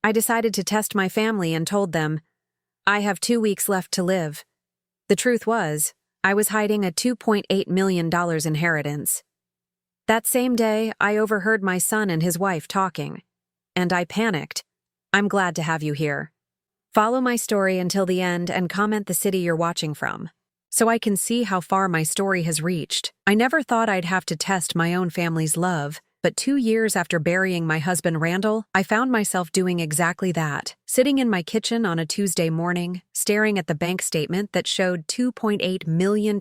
I decided to test my family and told them, I have 2 weeks left to live. The truth was, I was hiding a $2.8 million inheritance. That same day, I overheard my son and his wife talking. And I panicked. I'm glad to have you here. Follow my story until the end and comment the city you're watching from, so I can see how far my story has reached. I never thought I'd have to test my own family's love, but 2 years after burying my husband Randall, I found myself doing exactly that. Sitting in my kitchen on a Tuesday morning, staring at the bank statement that showed $2.8 million,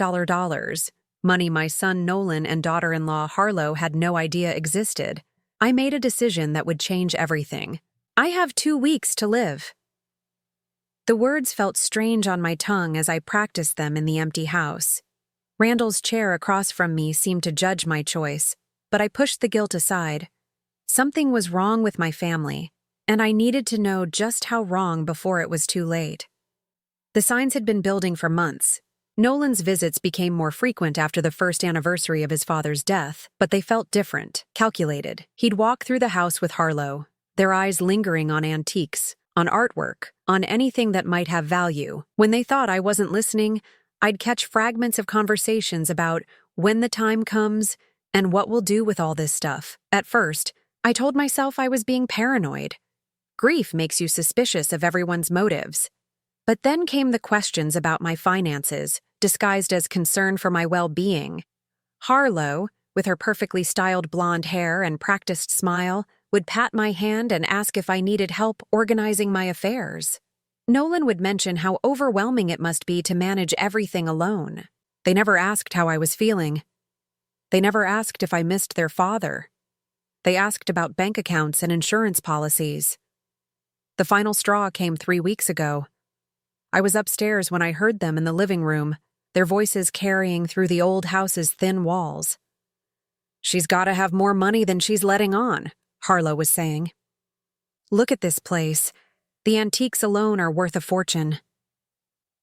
money my son Nolan and daughter-in-law Harlow had no idea existed. I made a decision that would change everything. I have 2 weeks to live. The words felt strange on my tongue as I practiced them in the empty house. Randall's chair across from me seemed to judge my choice, but I pushed the guilt aside. Something was wrong with my family, and I needed to know just how wrong before it was too late. The signs had been building for months. Nolan's visits became more frequent after the first anniversary of his father's death, but they felt different, calculated. He'd walk through the house with Harlow, their eyes lingering on antiques, on artwork, on anything that might have value. When they thought I wasn't listening, I'd catch fragments of conversations about when the time comes and what we'll do with all this stuff. At first, I told myself I was being paranoid. Grief makes you suspicious of everyone's motives. But then came the questions about my finances, disguised as concern for my well-being. Harlow, with her perfectly styled blonde hair and practiced smile, would pat my hand and ask if I needed help organizing my affairs. Nolan would mention how overwhelming it must be to manage everything alone. They never asked how I was feeling. They never asked if I missed their father. They asked about bank accounts and insurance policies. The final straw came 3 weeks ago. I was upstairs when I heard them in the living room, their voices carrying through the old house's thin walls. She's got to have more money than she's letting on, Harlow was saying. Look at this place. The antiques alone are worth a fortune.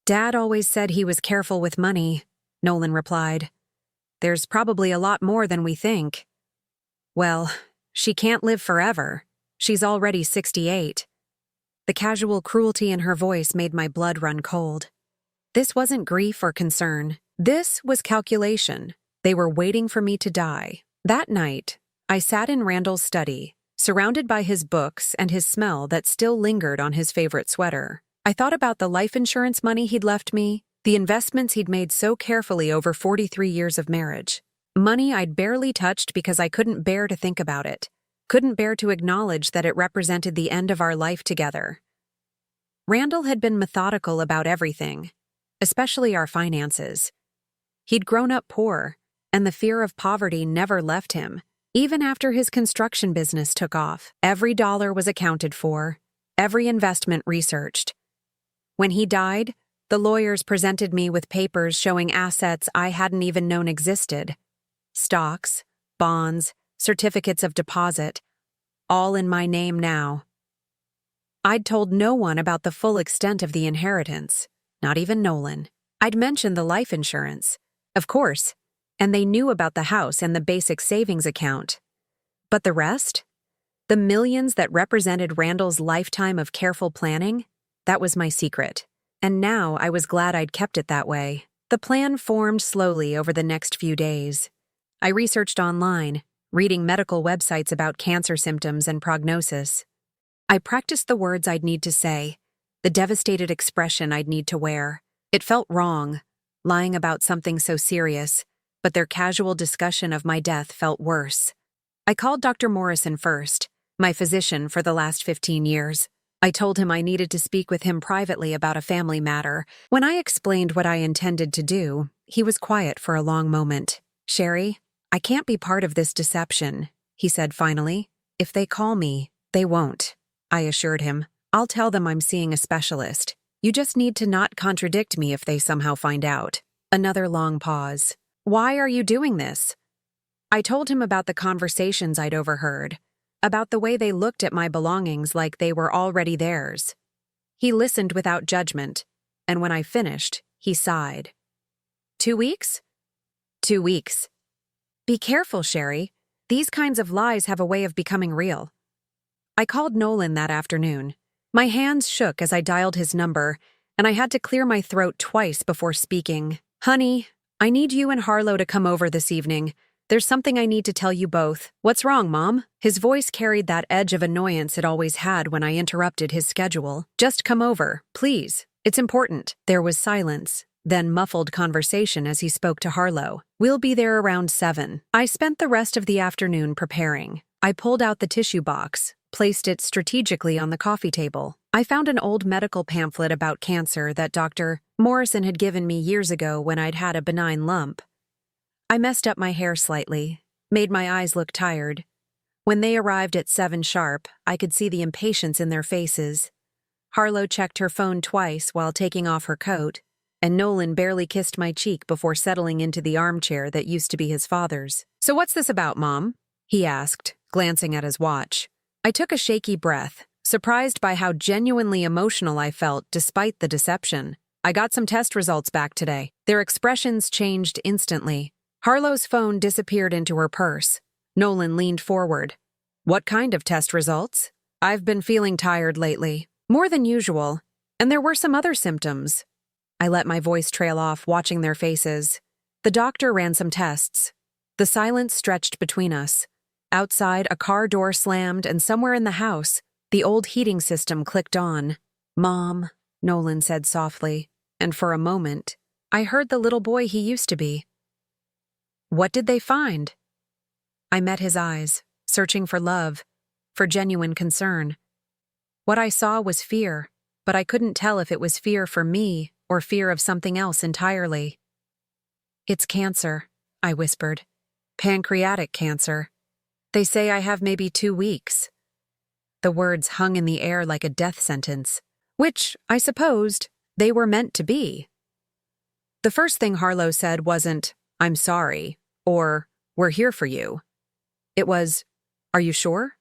Dad always said he was careful with money, Nolan replied. There's probably a lot more than we think. Well, she can't live forever. She's already 68. The casual cruelty in her voice made my blood run cold. This wasn't grief or concern. This was calculation. They were waiting for me to die. That night, I sat in Randall's study, surrounded by his books and his smell that still lingered on his favorite sweater. I thought about the life insurance money he'd left me, the investments he'd made so carefully over 43 years of marriage. Money I'd barely touched because I couldn't bear to think about it, couldn't bear to acknowledge that it represented the end of our life together. Randall had been methodical about everything, especially our finances. He'd grown up poor, and the fear of poverty never left him. Even after his construction business took off, every dollar was accounted for, every investment researched. When he died, the lawyers presented me with papers showing assets I hadn't even known existed. Stocks, bonds, certificates of deposit, all in my name now. I'd told no one about the full extent of the inheritance, not even Nolan. I'd mentioned the life insurance, of course, and they knew about the house and the basic savings account. But the rest? The millions that represented Randall's lifetime of careful planning? That was my secret. And now I was glad I'd kept it that way. The plan formed slowly over the next few days. I researched online, reading medical websites about cancer symptoms and prognosis. I practiced the words I'd need to say, the devastated expression I'd need to wear. It felt wrong, lying about something so serious, but their casual discussion of my death felt worse. I called Dr. Morrison first, my physician for the last 15 years. I told him I needed to speak with him privately about a family matter. When I explained what I intended to do, he was quiet for a long moment. Sherry, I can't be part of this deception, he said finally. If they call me, they won't, I assured him. I'll tell them I'm seeing a specialist. You just need to not contradict me if they somehow find out. Another long pause. Why are you doing this? I told him about the conversations I'd overheard, about the way they looked at my belongings like they were already theirs. He listened without judgment, and when I finished, he sighed. 2 weeks? 2 weeks. Be careful, Sherry. These kinds of lies have a way of becoming real. I called Nolan that afternoon. My hands shook as I dialed his number, and I had to clear my throat twice before speaking. Honey, I need you and Harlow to come over this evening. There's something I need to tell you both. What's wrong, Mom? His voice carried that edge of annoyance it always had when I interrupted his schedule. Just come over, please. It's important. There was silence, then muffled conversation as he spoke to Harlow. We'll be there around 7. I spent the rest of the afternoon preparing. I pulled out the tissue box, placed it strategically on the coffee table. I found an old medical pamphlet about cancer that Dr. Morrison had given me years ago when I'd had a benign lump. I messed up my hair slightly, made my eyes look tired. When they arrived at 7 sharp, I could see the impatience in their faces. Harlow checked her phone twice while taking off her coat, and Nolan barely kissed my cheek before settling into the armchair that used to be his father's. So what's this about, Mom? He asked, glancing at his watch. I took a shaky breath, surprised by how genuinely emotional I felt despite the deception. I got some test results back today. Their expressions changed instantly. Harlow's phone disappeared into her purse. Nolan leaned forward. What kind of test results? I've been feeling tired lately, more than usual, and there were some other symptoms. I let my voice trail off, watching their faces. The doctor ran some tests. The silence stretched between us. Outside, a car door slammed, and somewhere in the house, the old heating system clicked on. Mom, Nolan said softly, and for a moment, I heard the little boy he used to be. What did they find? I met his eyes, searching for love, for genuine concern. What I saw was fear, but I couldn't tell if it was fear for me or fear of something else entirely. It's cancer, I whispered. Pancreatic cancer. They say I have maybe 2 weeks. The words hung in the air like a death sentence, which, I supposed, they were meant to be. The first thing Harlow said wasn't, I'm sorry, or, we're here for you. It was, are you sure?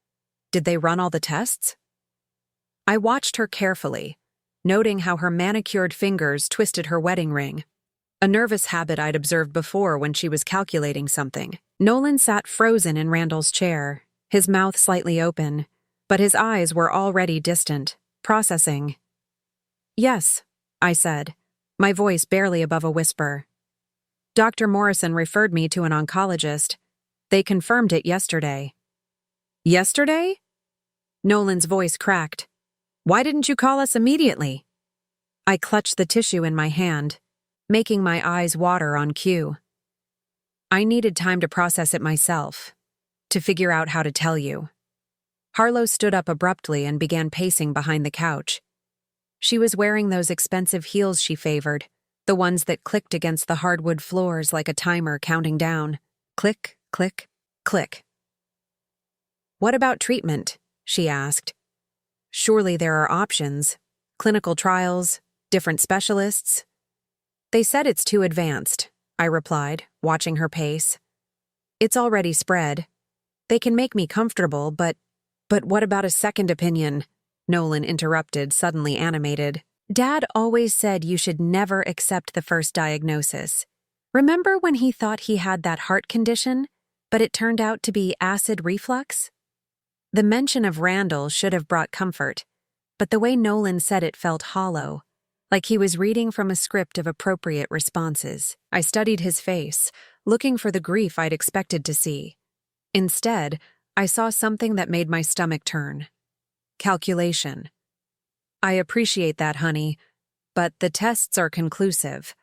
Did they run all the tests? I watched her carefully, noting how her manicured fingers twisted her wedding ring, a nervous habit I'd observed before when she was calculating something. Nolan sat frozen in Randall's chair, his mouth slightly open, but his eyes were already distant, processing. Yes, I said, my voice barely above a whisper. Dr. Morrison referred me to an oncologist. They confirmed it yesterday. Yesterday? Nolan's voice cracked. Why didn't you call us immediately? I clutched the tissue in my hand, making my eyes water on cue. I needed time to process it myself, to figure out how to tell you. Harlow stood up abruptly and began pacing behind the couch. She was wearing those expensive heels she favored, the ones that clicked against the hardwood floors like a timer counting down. Click, click, click. What about treatment? She asked. Surely there are options. Clinical trials, different specialists. They said it's too advanced, I replied, watching her pace. It's already spread. They can make me comfortable, but what about a second opinion? Nolan interrupted, suddenly animated. Dad always said you should never accept the first diagnosis. Remember when he thought he had that heart condition, but it turned out to be acid reflux? The mention of Randall should have brought comfort, but the way Nolan said it felt hollow, like he was reading from a script of appropriate responses. I studied his face, looking for the grief I'd expected to see. Instead, I saw something that made my stomach turn. Calculation. I appreciate that, honey, but the tests are conclusive.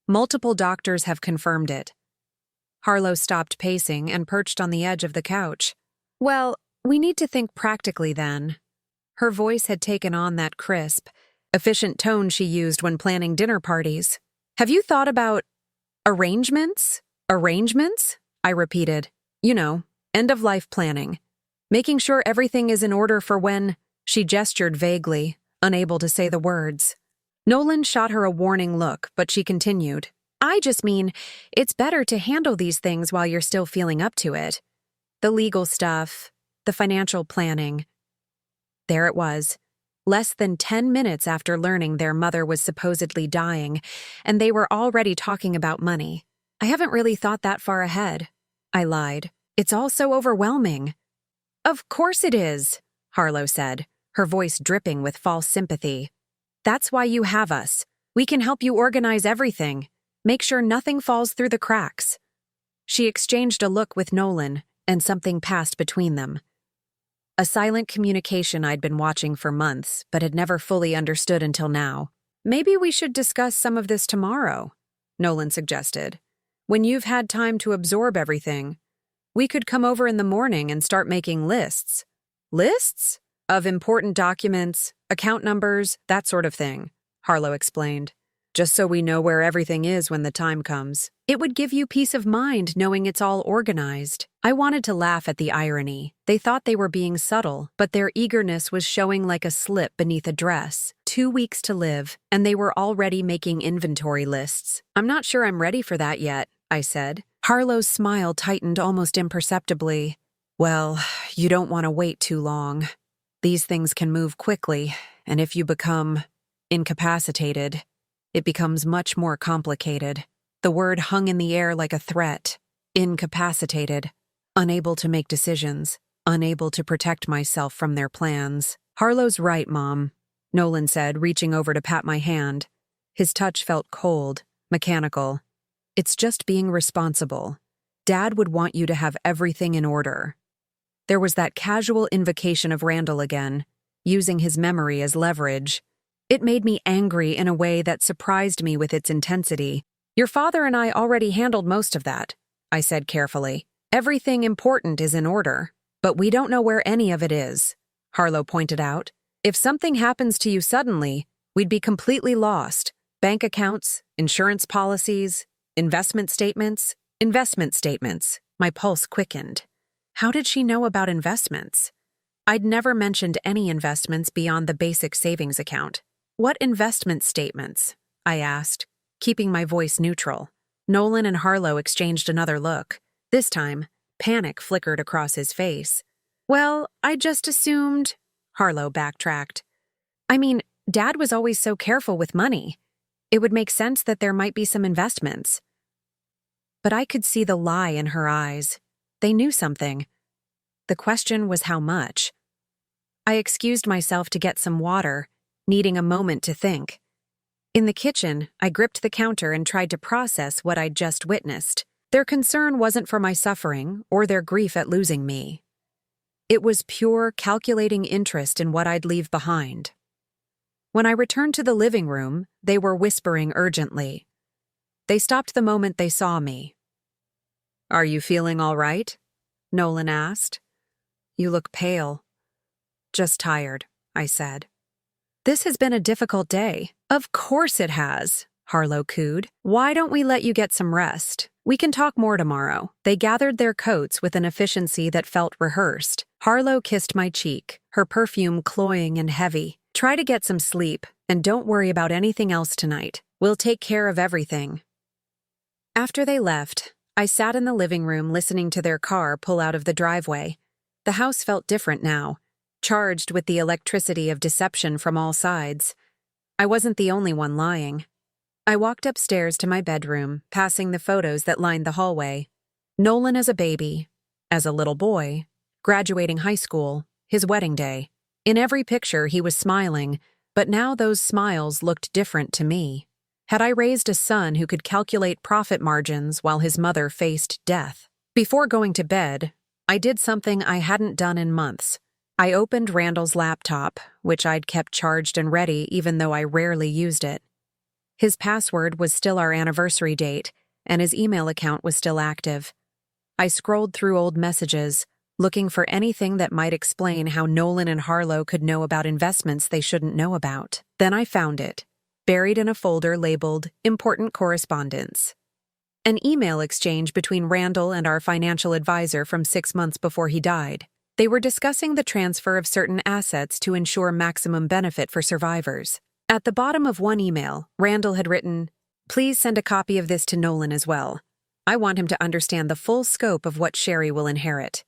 Multiple doctors have confirmed it. Harlow stopped pacing and perched on the edge of the couch. Well, we need to think practically then. Her voice had taken on that crisp, efficient tone she used when planning dinner parties. Have you thought about arrangements? Arrangements? I repeated. You know, end-of-life planning. Making sure everything is in order for when... She gestured vaguely, unable to say the words. Nolan shot her a warning look, but she continued. I just mean, it's better to handle these things while you're still feeling up to it. The legal stuff, the financial planning. There it was, less than 10 minutes after learning their mother was supposedly dying, and they were already talking about money. I haven't really thought that far ahead. I lied. It's all so overwhelming. Of course it is. Harlow said, her voice dripping with false sympathy. That's why you have us. We can help you organize everything. Make sure nothing falls through the cracks. She exchanged a look with Nolan, and something passed between them. A silent communication I'd been watching for months, but had never fully understood until now. Maybe we should discuss some of this tomorrow, Nolan suggested. When you've had time to absorb everything, we could come over in the morning and start making lists. Lists? Of important documents, account numbers, that sort of thing, Harlow explained. Just so we know where everything is when the time comes. It would give you peace of mind knowing it's all organized. I wanted to laugh at the irony. They thought they were being subtle, but their eagerness was showing like a slip beneath a dress. 2 weeks to live, and they were already making inventory lists. I'm not sure I'm ready for that yet, I said. Harlow's smile tightened almost imperceptibly. Well, you don't want to wait too long. These things can move quickly, and if you become incapacitated, it becomes much more complicated. The word hung in the air like a threat. Incapacitated. Unable to make decisions. Unable to protect myself from their plans. Harlow's right, Mom, Nolan said, reaching over to pat my hand. His touch felt cold, mechanical. It's just being responsible. Dad would want you to have everything in order. There was that casual invocation of Randall again, using his memory as leverage. It made me angry in a way that surprised me with its intensity. Your father and I already handled most of that, I said carefully. Everything important is in order, but we don't know where any of it is, Harlow pointed out. If something happens to you suddenly, we'd be completely lost. Bank accounts, insurance policies, investment statements. My pulse quickened. How did she know about investments? I'd never mentioned any investments beyond the basic savings account. What investment statements? I asked, keeping my voice neutral. Nolan and Harlow exchanged another look. This time, panic flickered across his face. Well, I just assumed... Harlow backtracked. I mean, Dad was always so careful with money. It would make sense that there might be some investments. But I could see the lie in her eyes. They knew something. The question was how much. I excused myself to get some water, needing a moment to think. In the kitchen, I gripped the counter and tried to process what I'd just witnessed. Their concern wasn't for my suffering or their grief at losing me. It was pure, calculating interest in what I'd leave behind. When I returned to the living room, they were whispering urgently. They stopped the moment they saw me. Are you feeling all right? Nolan asked. You look pale. Just tired, I said. This has been a difficult day. Of course it has, Harlow cooed. Why don't we let you get some rest? We can talk more tomorrow. They gathered their coats with an efficiency that felt rehearsed. Harlow kissed my cheek, her perfume cloying and heavy. Try to get some sleep, and don't worry about anything else tonight. We'll take care of everything. After they left, I sat in the living room listening to their car pull out of the driveway. The house felt different now, charged with the electricity of deception from all sides. I wasn't the only one lying. I walked upstairs to my bedroom, passing the photos that lined the hallway. Nolan as a baby, as a little boy, graduating high school, his wedding day. In every picture he was smiling, but now those smiles looked different to me. Had I raised a son who could calculate profit margins while his mother faced death? Before going to bed, I did something I hadn't done in months. I opened Randall's laptop, which I'd kept charged and ready even though I rarely used it. His password was still our anniversary date, and his email account was still active. I scrolled through old messages, looking for anything that might explain how Nolan and Harlow could know about investments they shouldn't know about. Then I found it, buried in a folder labeled Important Correspondence. An email exchange between Randall and our financial advisor from 6 months before he died. They were discussing the transfer of certain assets to ensure maximum benefit for survivors. At the bottom of one email, Randall had written, "Please send a copy of this to Nolan as well. I want him to understand the full scope of what Sherry will inherit."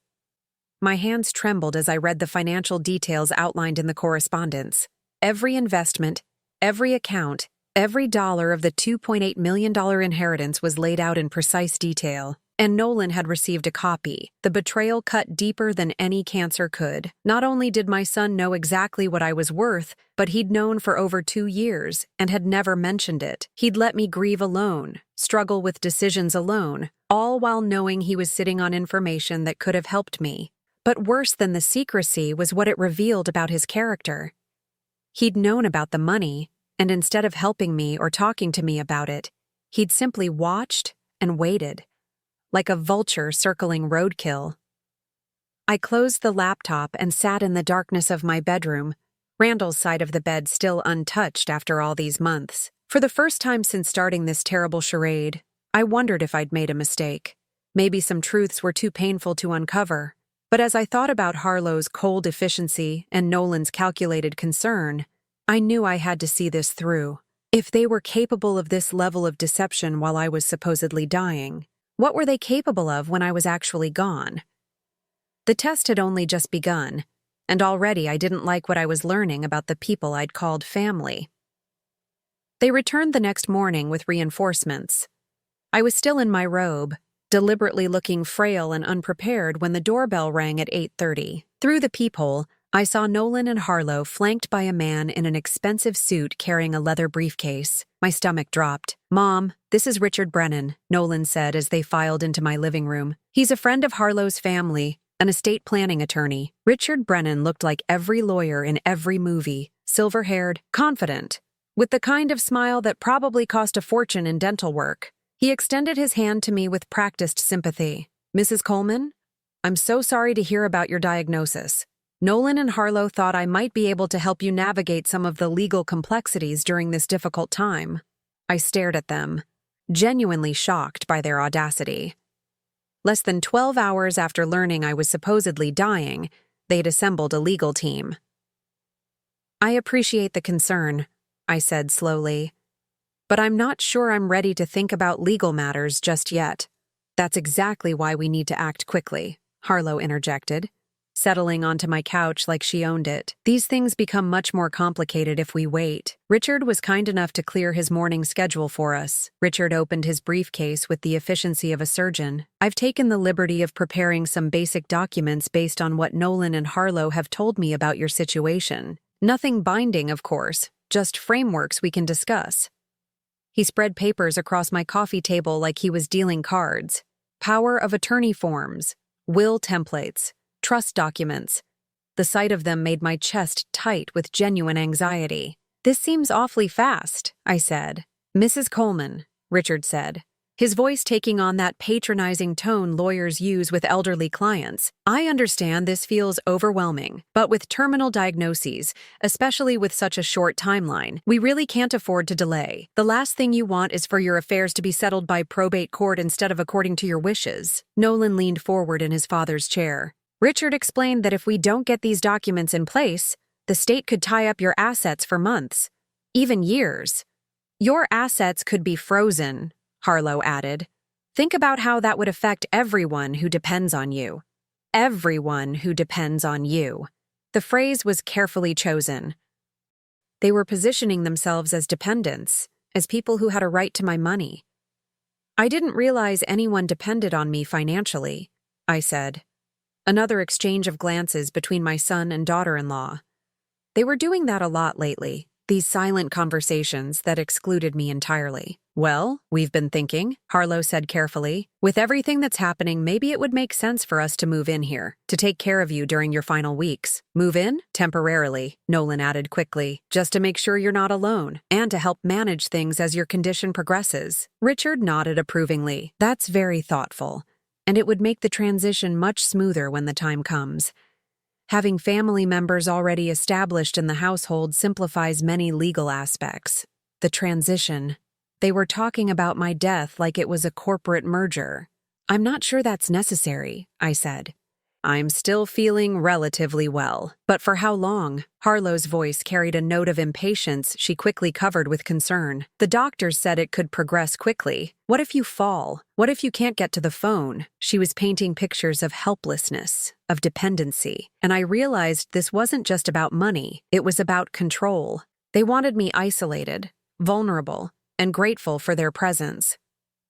My hands trembled as I read the financial details outlined in the correspondence. Every investment, every account, every dollar of the $2.8 million inheritance was laid out in precise detail. And Nolan had received a copy. The betrayal cut deeper than any cancer could. Not only did my son know exactly what I was worth, but he'd known for over 2 years and had never mentioned it. He'd let me grieve alone, struggle with decisions alone, all while knowing he was sitting on information that could have helped me. But worse than the secrecy was what it revealed about his character. He'd known about the money, and instead of helping me or talking to me about it, he'd simply watched and waited, like a vulture circling roadkill. I closed the laptop and sat in the darkness of my bedroom, Randall's side of the bed still untouched after all these months. For the first time since starting this terrible charade, I wondered if I'd made a mistake. Maybe some truths were too painful to uncover. But as I thought about Harlow's cold efficiency and Nolan's calculated concern, I knew I had to see this through. If they were capable of this level of deception while I was supposedly dying, what were they capable of when I was actually gone? The test had only just begun, and already I didn't like what I was learning about the people I'd called family. They returned the next morning with reinforcements. I was still in my robe, deliberately looking frail and unprepared when the doorbell rang at 8:30. Through the peephole, I saw Nolan and Harlow flanked by a man in an expensive suit carrying a leather briefcase. My stomach dropped. "Mom, this is Richard Brennan," Nolan said as they filed into my living room. "He's a friend of Harlow's family, an estate planning attorney." Richard Brennan looked like every lawyer in every movie, silver-haired, confident, with the kind of smile that probably cost a fortune in dental work. He extended his hand to me with practiced sympathy. "Mrs. Coleman, I'm so sorry to hear about your diagnosis. Nolan and Harlow thought I might be able to help you navigate some of the legal complexities during this difficult time." I stared at them, genuinely shocked by their audacity. Less than 12 hours after learning I was supposedly dying, they'd assembled a legal team. "I appreciate the concern," I said slowly, "but I'm not sure I'm ready to think about legal matters just yet." "That's exactly why we need to act quickly," Harlow interjected, settling onto my couch like she owned it. "These things become much more complicated if we wait." Richard was kind enough to clear his morning schedule for us. Richard opened his briefcase with the efficiency of a surgeon. "I've taken the liberty of preparing some basic documents based on what Nolan and Harlow have told me about your situation. Nothing binding, of course, just frameworks we can discuss." He spread papers across my coffee table like he was dealing cards. Power of attorney forms, will templates, trust documents. The sight of them made my chest tight with genuine anxiety. "This seems awfully fast," I said. "Mrs. Coleman," Richard said, his voice taking on that patronizing tone lawyers use with elderly clients. "I understand this feels overwhelming, but with terminal diagnoses, especially with such a short timeline, we really can't afford to delay. The last thing you want is for your affairs to be settled by probate court instead of according to your wishes." Nolan leaned forward in his father's chair. "Richard explained that if we don't get these documents in place, the state could tie up your assets for months, even years. Your assets could be frozen," Harlow added. "Think about how that would affect everyone who depends on you. Everyone who depends on you." The phrase was carefully chosen. They were positioning themselves as dependents, as people who had a right to my money. "I didn't realize anyone depended on me financially," I said. Another exchange of glances between my son and daughter-in-law. They were doing that a lot lately, these silent conversations that excluded me entirely. "Well, we've been thinking," Harlow said carefully. "With everything that's happening, maybe it would make sense for us to move in here, to take care of you during your final weeks." "Move in? Temporarily," Nolan added quickly, "just to make sure you're not alone, and to help manage things as your condition progresses." Richard nodded approvingly. "That's very thoughtful, and it would make the transition much smoother when the time comes. Having family members already established in the household simplifies many legal aspects. The transition. They were talking about my death like it was a corporate merger. "I'm not sure that's necessary," I said. "I'm still feeling relatively well. But for how long?" Harlow's voice carried a note of impatience she quickly covered with concern. "The doctors said it could progress quickly. What if you fall? What if you can't get to the phone?" She was painting pictures of helplessness, of dependency, and I realized this wasn't just about money, it was about control. They wanted me isolated, vulnerable, and grateful for their presence.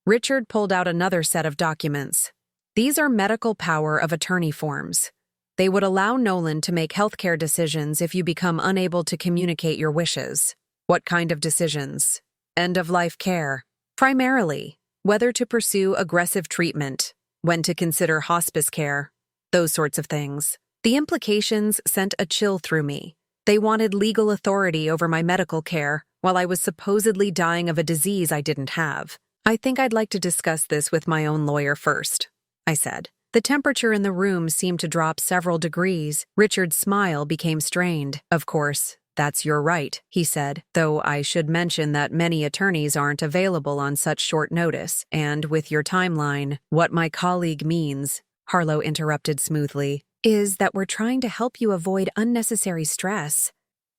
Richard pulled out another set of documents. These are medical power of attorney forms. They would allow Nolan to make healthcare decisions if you become unable to communicate your wishes. What kind of decisions? End-of-life care. Primarily, whether to pursue aggressive treatment, when to consider hospice care, those sorts of things. The implications sent a chill through me. They wanted legal authority over my medical care while I was supposedly dying of a disease I didn't have. I think I'd like to discuss this with my own lawyer first, I said. The temperature in the room seemed to drop several degrees. Richard's smile became strained. Of course, that's your right, he said, though I should mention that many attorneys aren't available on such short notice, and with your timeline, what my colleague means, Harlow interrupted smoothly, is that we're trying to help you avoid unnecessary stress.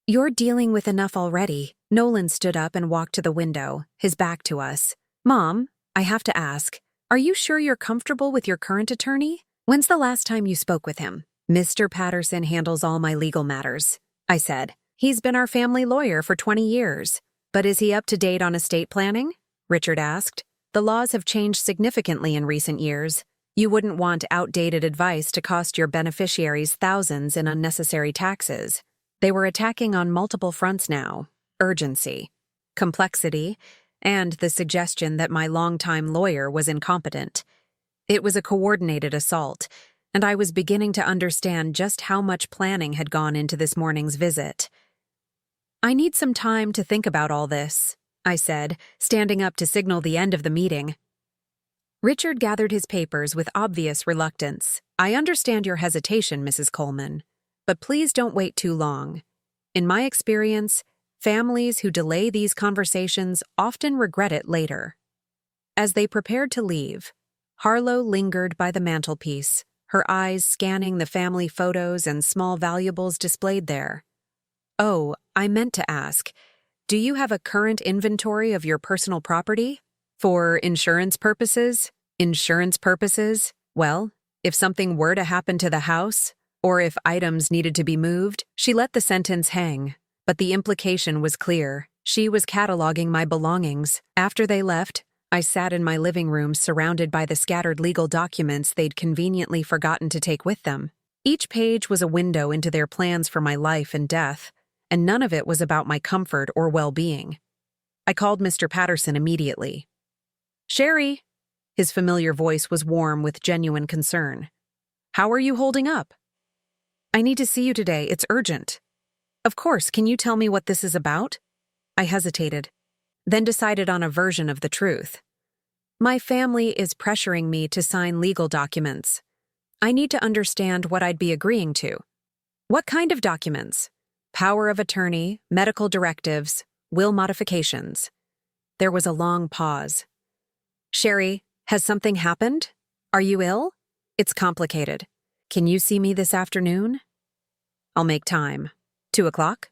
You're dealing with enough already. Nolan stood up and walked to the window, his back to us. Mom, I have to ask, are you sure you're comfortable with your current attorney? When's the last time you spoke with him? Mr. Patterson handles all my legal matters, I said. He's been our family lawyer for 20 years. But is he up to date on estate planning? Richard asked. The laws have changed significantly in recent years. You wouldn't want outdated advice to cost your beneficiaries thousands in unnecessary taxes. They were attacking on multiple fronts now. Urgency, complexity, and the suggestion that my longtime lawyer was incompetent. It was a coordinated assault, and I was beginning to understand just how much planning had gone into this morning's visit. I need some time to think about all this, I said, standing up to signal the end of the meeting. Richard gathered his papers with obvious reluctance. I understand your hesitation, Mrs. Coleman, but please don't wait too long. In my experience, families who delay these conversations often regret it later. As they prepared to leave, Harlow lingered by the mantelpiece, her eyes scanning the family photos and small valuables displayed there. Oh, I meant to ask, do you have a current inventory of your personal property? For insurance purposes? Insurance purposes? Well, if something were to happen to the house, or if items needed to be moved, she let the sentence hang. But the implication was clear. She was cataloging my belongings. After they left, I sat in my living room surrounded by the scattered legal documents they'd conveniently forgotten to take with them. Each page was a window into their plans for my life and death, and none of it was about my comfort or well-being. I called Mr. Patterson immediately. Sherry! His familiar voice was warm with genuine concern. How are you holding up? I need to see you today. It's urgent. Of course, can you tell me what this is about? I hesitated, then decided on a version of the truth. My family is pressuring me to sign legal documents. I need to understand what I'd be agreeing to. What kind of documents? Power of attorney, medical directives, will modifications. There was a long pause. Sherry, has something happened? Are you ill? It's complicated. Can you see me this afternoon? I'll make time. 2 o'clock?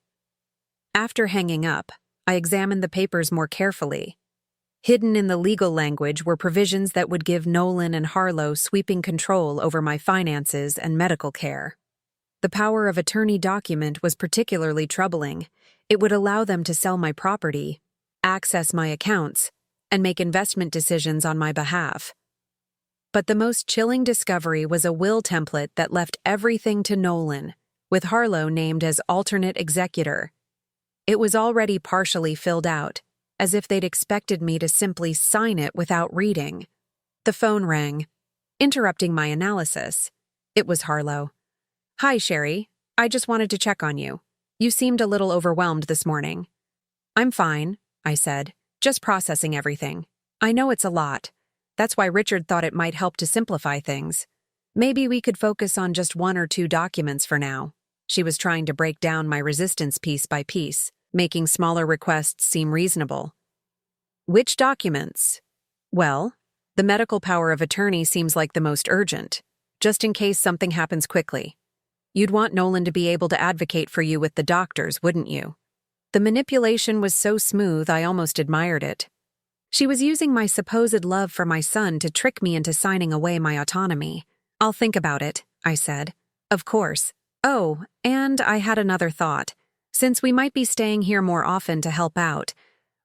After hanging up, I examined the papers more carefully. Hidden in the legal language were provisions that would give Nolan and Harlow sweeping control over my finances and medical care. The power of attorney document was particularly troubling. It would allow them to sell my property, access my accounts, and make investment decisions on my behalf. But the most chilling discovery was a will template that left everything to Nolan, with Harlow named as alternate executor. It was already partially filled out, as if they'd expected me to simply sign it without reading. The phone rang, interrupting my analysis. It was Harlow. Hi, Sherry. I just wanted to check on you. You seemed a little overwhelmed this morning. I'm fine, I said, just processing everything. I know it's a lot. That's why Richard thought it might help to simplify things. Maybe we could focus on just 1 or 2 documents for now. She was trying to break down my resistance piece by piece, making smaller requests seem reasonable. Which documents? Well, the medical power of attorney seems like the most urgent, just in case something happens quickly. You'd want Nolan to be able to advocate for you with the doctors, wouldn't you? The manipulation was so smooth I almost admired it. She was using my supposed love for my son to trick me into signing away my autonomy. I'll think about it, I said. Of course. Oh, and I had another thought. Since we might be staying here more often to help out,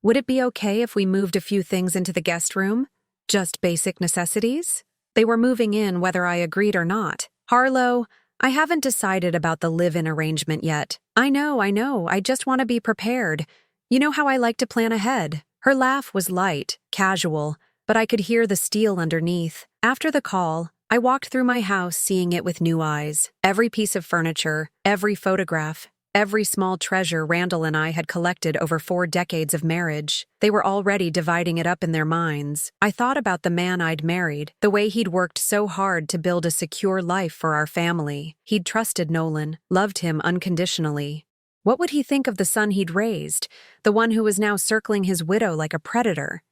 would it be okay if we moved a few things into the guest room? Just basic necessities? They were moving in whether I agreed or not. Harlow, I haven't decided about the live-in arrangement yet. I know. I just want to be prepared. You know how I like to plan ahead. Her laugh was light, casual, but I could hear the steel underneath. After the call, I walked through my house seeing it with new eyes. Every piece of furniture, every photograph, every small treasure Randall and I had collected over 4 decades of marriage. They were already dividing it up in their minds. I thought about the man I'd married, the way he'd worked so hard to build a secure life for our family. He'd trusted Nolan, loved him unconditionally. What would he think of the son he'd raised, the one who was now circling his widow like a predator?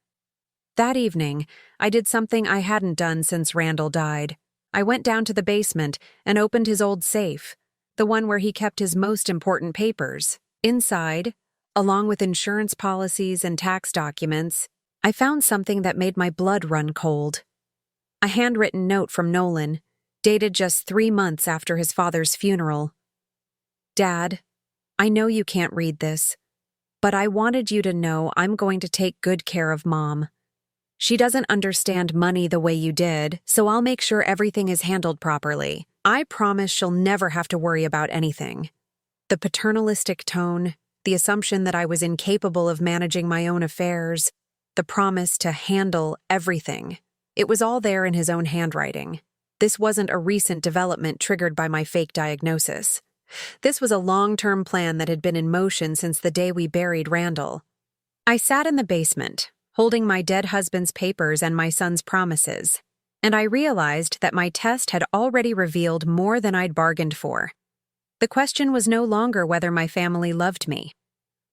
That evening, I did something I hadn't done since Randall died. I went down to the basement and opened his old safe, the one where he kept his most important papers. Inside, along with insurance policies and tax documents, I found something that made my blood run cold. A handwritten note from Nolan, dated just 3 months after his father's funeral. Dad, I know you can't read this, but I wanted you to know I'm going to take good care of Mom. She doesn't understand money the way you did, so I'll make sure everything is handled properly. I promise she'll never have to worry about anything. The paternalistic tone, the assumption that I was incapable of managing my own affairs, the promise to handle everything. It was all there in his own handwriting. This wasn't a recent development triggered by my fake diagnosis. This was a long-term plan that had been in motion since the day we buried Randall. I sat in the basement, holding my dead husband's papers and my son's promises, and I realized that my test had already revealed more than I'd bargained for. The question was no longer whether my family loved me.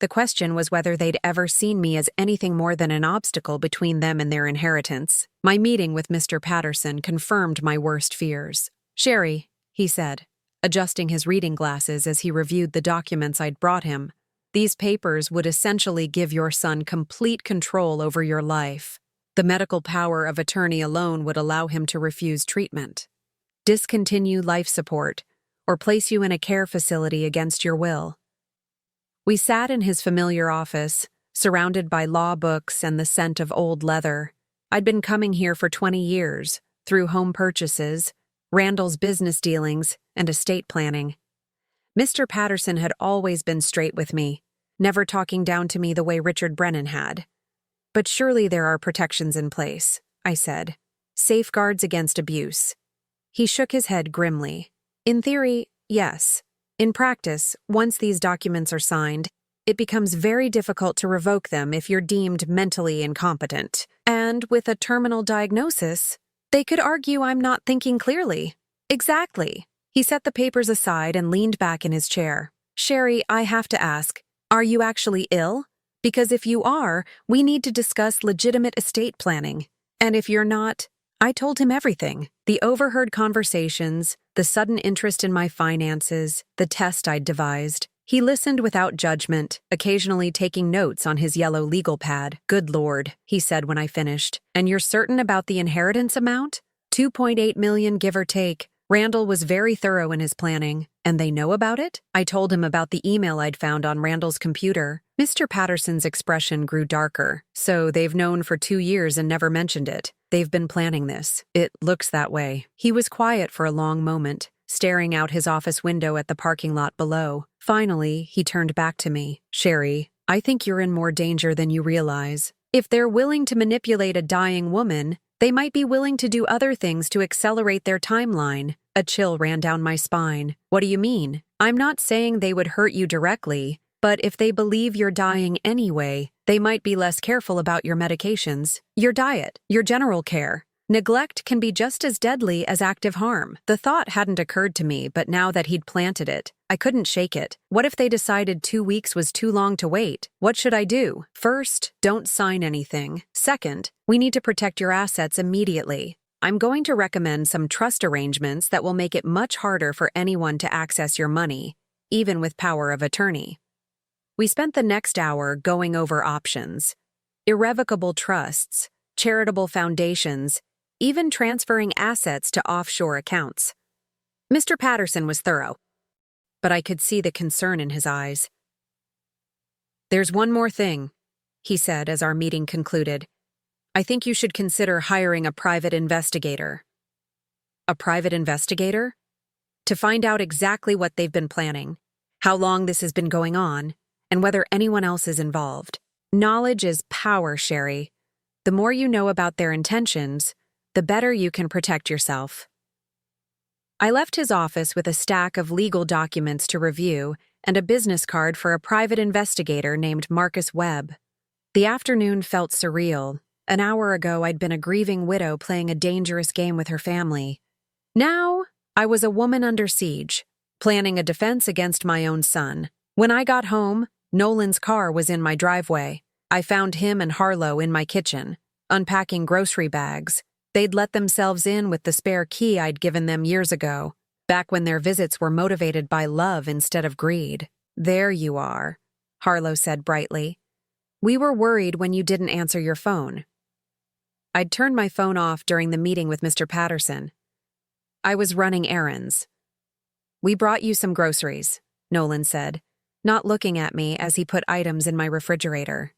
The question was whether they'd ever seen me as anything more than an obstacle between them and their inheritance. My meeting with Mr. Patterson confirmed my worst fears. "Sherry," he said, adjusting his reading glasses as he reviewed the documents I'd brought him, "these papers would essentially give your son complete control over your life. The medical power of attorney alone would allow him to refuse treatment, discontinue life support, or place you in a care facility against your will." We sat in his familiar office, surrounded by law books and the scent of old leather. I'd been coming here for 20 years, through home purchases, Randall's business dealings, and estate planning. Mr. Patterson had always been straight with me, never talking down to me the way Richard Brennan had. "But surely there are protections in place," I said. "Safeguards against abuse." He shook his head grimly. "In theory, yes. In practice, once these documents are signed, it becomes very difficult to revoke them if you're deemed mentally incompetent. And with a terminal diagnosis, they could argue I'm not thinking clearly." "Exactly." He set the papers aside and leaned back in his chair. "Sherry, I have to ask, are you actually ill? Because if you are, we need to discuss legitimate estate planning. And if you're not..." I told him everything. The overheard conversations, the sudden interest in my finances, the test I'd devised. He listened without judgment, occasionally taking notes on his yellow legal pad. "Good Lord," he said when I finished. "And you're certain about the inheritance amount? 2.8 million, give or take." Randall was very thorough in his planning. "And they know about it?" I told him about the email I'd found on Randall's computer. Mr. Patterson's expression grew darker. "So they've known for 2 years and never mentioned it. They've been planning this. It looks that way." He was quiet for a long moment, staring out his office window at the parking lot below. Finally, he turned back to me. "Sherry, I think you're in more danger than you realize. If they're willing to manipulate a dying woman, they might be willing to do other things to accelerate their timeline." A chill ran down my spine. "What do you mean?" "I'm not saying they would hurt you directly, but if they believe you're dying anyway, they might be less careful about your medications, your diet, your general care. Neglect can be just as deadly as active harm." The thought hadn't occurred to me, but now that he'd planted it, I couldn't shake it. What if they decided 2 weeks was too long to wait? What should I do? First, don't sign anything. Second, we need to protect your assets immediately. I'm going to recommend some trust arrangements that will make it much harder for anyone to access your money, even with power of attorney. We spent the next hour going over options: irrevocable trusts, charitable foundations, even transferring assets to offshore accounts. Mr. Patterson was thorough, but I could see the concern in his eyes. "There's one more thing," he said as our meeting concluded. I think you should consider hiring a private investigator. A private investigator? To find out exactly what they've been planning, how long this has been going on, and whether anyone else is involved. Knowledge is power, Sherry. The more you know about their intentions, the better you can protect yourself. I left his office with a stack of legal documents to review and a business card for a private investigator named Marcus Webb. The afternoon felt surreal. An hour ago, I'd been a grieving widow playing a dangerous game with her family. Now, I was a woman under siege, planning a defense against my own son. When I got home, Nolan's car was in my driveway. I found him and Harlow in my kitchen, unpacking grocery bags. They'd let themselves in with the spare key I'd given them years ago, back when their visits were motivated by love instead of greed. "There you are," Harlow said brightly. "We were worried when you didn't answer your phone." I'd turned my phone off during the meeting with Mr. Patterson. I was running errands. "We brought you some groceries," Nolan said, not looking at me as he put items in my refrigerator.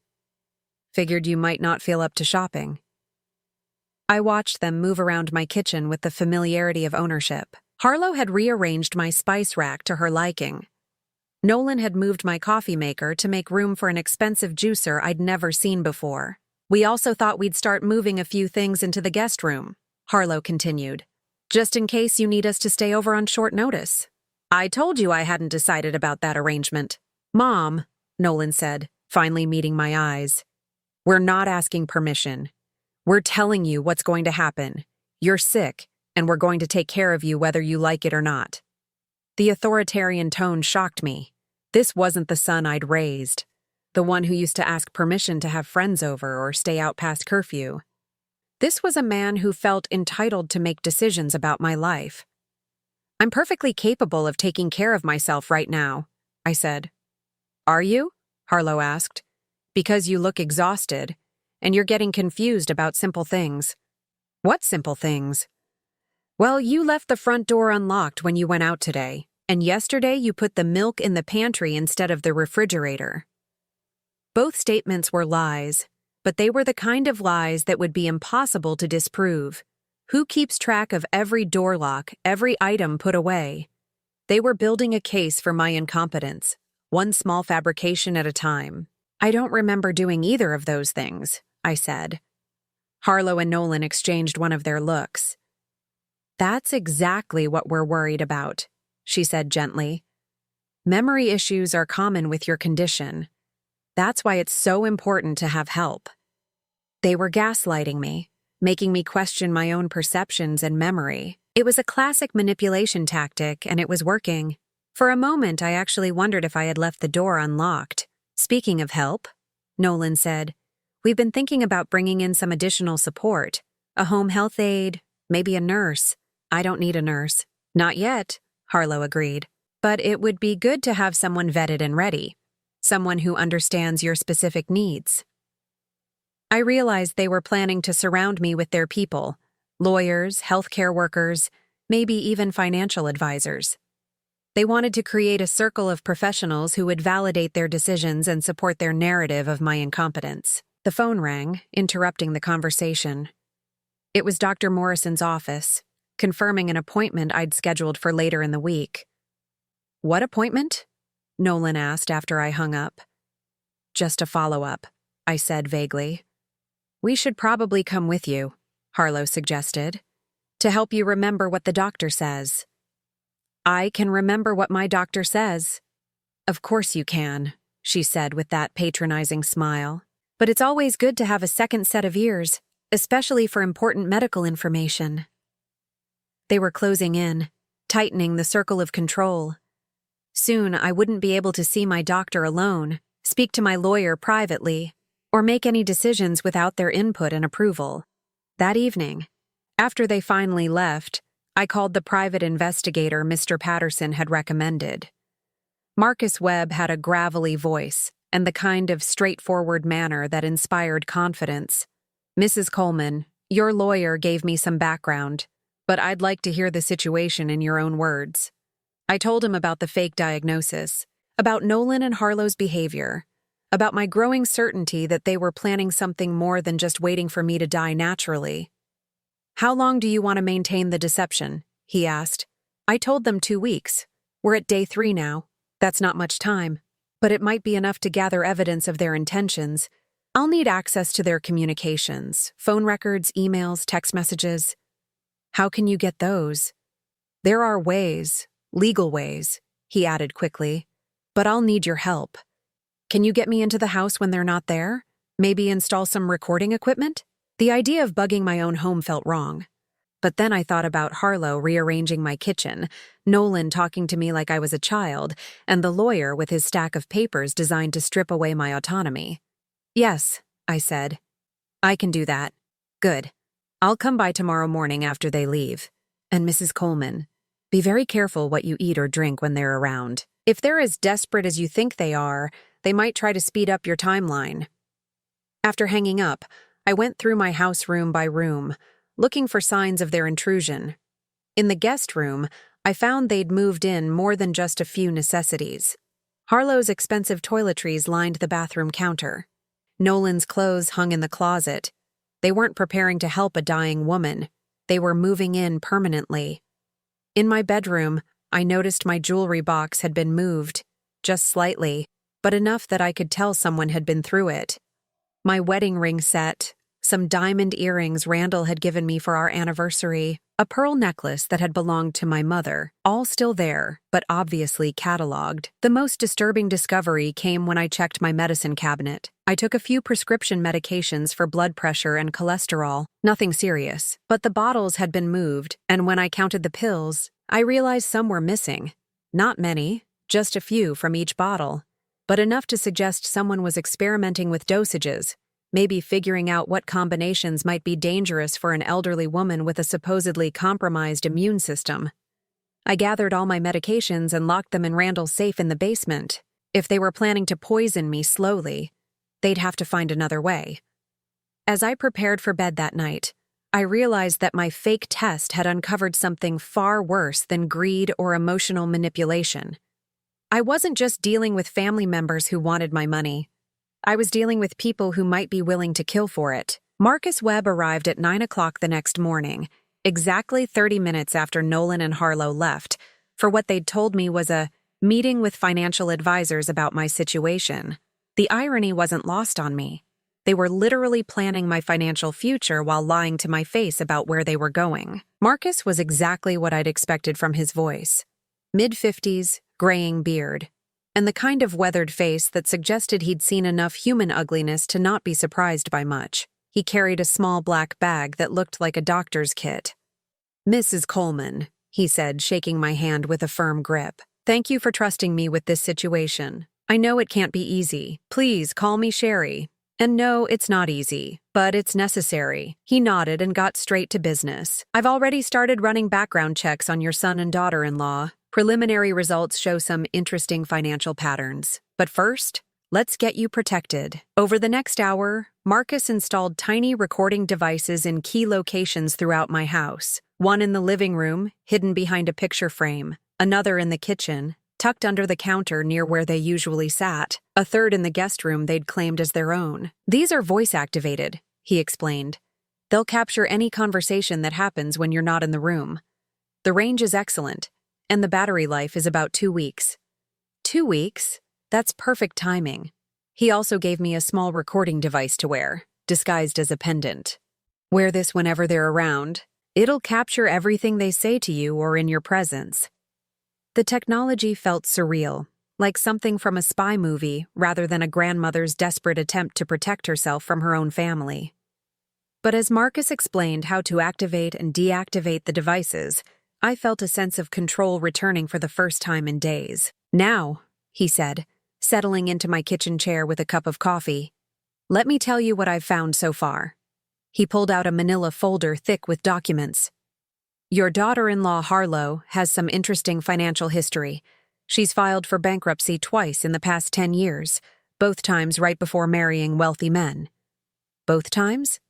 "Figured you might not feel up to shopping." I watched them move around my kitchen with the familiarity of ownership. Harlow had rearranged my spice rack to her liking. Nolan had moved my coffee maker to make room for an expensive juicer I'd never seen before. "We also thought we'd start moving a few things into the guest room," Harlow continued, "just in case you need us to stay over on short notice." "I told you I hadn't decided about that arrangement." "Mom," Nolan said, finally meeting my eyes, "we're not asking permission. We're telling you what's going to happen. You're sick, and we're going to take care of you whether you like it or not." The authoritarian tone shocked me. This wasn't the son I'd raised, the one who used to ask permission to have friends over or stay out past curfew. This was a man who felt entitled to make decisions about my life. "I'm perfectly capable of taking care of myself right now," I said. "Are you?" Harlow asked. "Because you look exhausted, and you're getting confused about simple things." "What simple things?" "Well, you left the front door unlocked when you went out today, and yesterday you put the milk in the pantry instead of the refrigerator." Both statements were lies, but they were the kind of lies that would be impossible to disprove. Who keeps track of every door lock, every item put away? They were building a case for my incompetence, one small fabrication at a time. "I don't remember doing either of those things," I said. Harlow and Nolan exchanged one of their looks. "That's exactly what we're worried about," she said gently. "Memory issues are common with your condition. That's why it's so important to have help." They were gaslighting me, making me question my own perceptions and memory. It was a classic manipulation tactic, and it was working. For a moment, I actually wondered if I had left the door unlocked. "Speaking of help," Nolan said, "we've been thinking about bringing in some additional support. A home health aide, maybe a nurse." "I don't need a nurse." "Not yet," Harlow agreed. "But it would be good to have someone vetted and ready. Someone who understands your specific needs." I realized they were planning to surround me with their people, lawyers, healthcare workers, maybe even financial advisors. They wanted to create a circle of professionals who would validate their decisions and support their narrative of my incompetence. The phone rang, interrupting the conversation. It was Dr. Morrison's office, confirming an appointment I'd scheduled for later in the week. "What appointment?" Nolan asked after I hung up. "Just a follow-up," I said vaguely. "We should probably come with you," Harlow suggested, "to help you remember what the doctor says." "I can remember what my doctor says." "Of course you can," she said with that patronizing smile. "But it's always good to have a second set of ears, especially for important medical information." They were closing in, tightening the circle of control. Soon I wouldn't be able to see my doctor alone, speak to my lawyer privately, or make any decisions without their input and approval. That evening, after they finally left, I called the private investigator Mr. Patterson had recommended. Marcus Webb had a gravelly voice and the kind of straightforward manner that inspired confidence. "Mrs. Coleman, your lawyer gave me some background, but I'd like to hear the situation in your own words." I told him about the fake diagnosis, about Nolan and Harlow's behavior, about my growing certainty that they were planning something more than just waiting for me to die naturally. "How long do you want to maintain the deception?" he asked. I told them 2 weeks. We're at day 3 now. That's not much time, but it might be enough to gather evidence of their intentions. I'll need access to their communications, phone records, emails, text messages. How can you get those? There are ways, legal ways, he added quickly, but I'll need your help. Can you get me into the house when they're not there? Maybe install some recording equipment? The idea of bugging my own home felt wrong. But then I thought about Harlow rearranging my kitchen, Nolan talking to me like I was a child, and the lawyer with his stack of papers designed to strip away my autonomy. "Yes," I said. "I can do that." "Good. I'll come by tomorrow morning after they leave. And Mrs. Coleman, be very careful what you eat or drink when they're around. If they're as desperate as you think they are, they might try to speed up your timeline." After hanging up, I went through my house room by room, looking for signs of their intrusion. In the guest room, I found they'd moved in more than just a few necessities. Harlow's expensive toiletries lined the bathroom counter. Nolan's clothes hung in the closet. They weren't preparing to help a dying woman. They were moving in permanently. In my bedroom, I noticed my jewelry box had been moved, just slightly, but enough that I could tell someone had been through it. My wedding ring set, some diamond earrings Randall had given me for our anniversary, a pearl necklace that had belonged to my mother, all still there, but obviously catalogued. The most disturbing discovery came when I checked my medicine cabinet. I took a few prescription medications for blood pressure and cholesterol, nothing serious, but the bottles had been moved, and when I counted the pills, I realized some were missing. Not many, just a few from each bottle, but enough to suggest someone was experimenting with dosages, maybe figuring out what combinations might be dangerous for an elderly woman with a supposedly compromised immune system. I gathered all my medications and locked them in Randall's safe in the basement. If they were planning to poison me slowly, they'd have to find another way. As I prepared for bed that night, I realized that my fake test had uncovered something far worse than greed or emotional manipulation. I wasn't just dealing with family members who wanted my money. I was dealing with people who might be willing to kill for it. Marcus Webb arrived at 9 o'clock the next morning, exactly 30 minutes after Nolan and Harlow left, for what they'd told me was a meeting with financial advisors about my situation. The irony wasn't lost on me. They were literally planning my financial future while lying to my face about where they were going. Marcus was exactly what I'd expected from his voice. Mid-50s, graying beard, and the kind of weathered face that suggested he'd seen enough human ugliness to not be surprised by much. He carried a small black bag that looked like a doctor's kit. "Mrs. Coleman," he said, shaking my hand with a firm grip. "Thank you for trusting me with this situation. I know it can't be easy. Please call me Sherry. And no, it's not easy, but it's necessary." He nodded and got straight to business. "I've already started running background checks on your son and daughter-in-law. Preliminary results show some interesting financial patterns. But first, let's get you protected." Over the next hour, Marcus installed tiny recording devices in key locations throughout my house. One in the living room, hidden behind a picture frame. Another in the kitchen, tucked under the counter near where they usually sat. A third in the guest room they'd claimed as their own. "These are voice-activated," he explained. "They'll capture any conversation that happens when you're not in the room. The range is excellent, and the battery life is about 2 weeks. 2 weeks? That's perfect timing." He also gave me a small recording device to wear, disguised as a pendant. "Wear this whenever they're around. It'll capture everything they say to you or in your presence." The technology felt surreal, like something from a spy movie rather than a grandmother's desperate attempt to protect herself from her own family. But as Marcus explained how to activate and deactivate the devices, I felt a sense of control returning for the first time in days. "Now," he said, settling into my kitchen chair with a cup of coffee, "let me tell you what I've found so far." He pulled out a manila folder thick with documents. "Your daughter-in-law Harlow has some interesting financial history. She's filed for bankruptcy twice in the past 10 years, both times right before marrying wealthy men." "Both times?"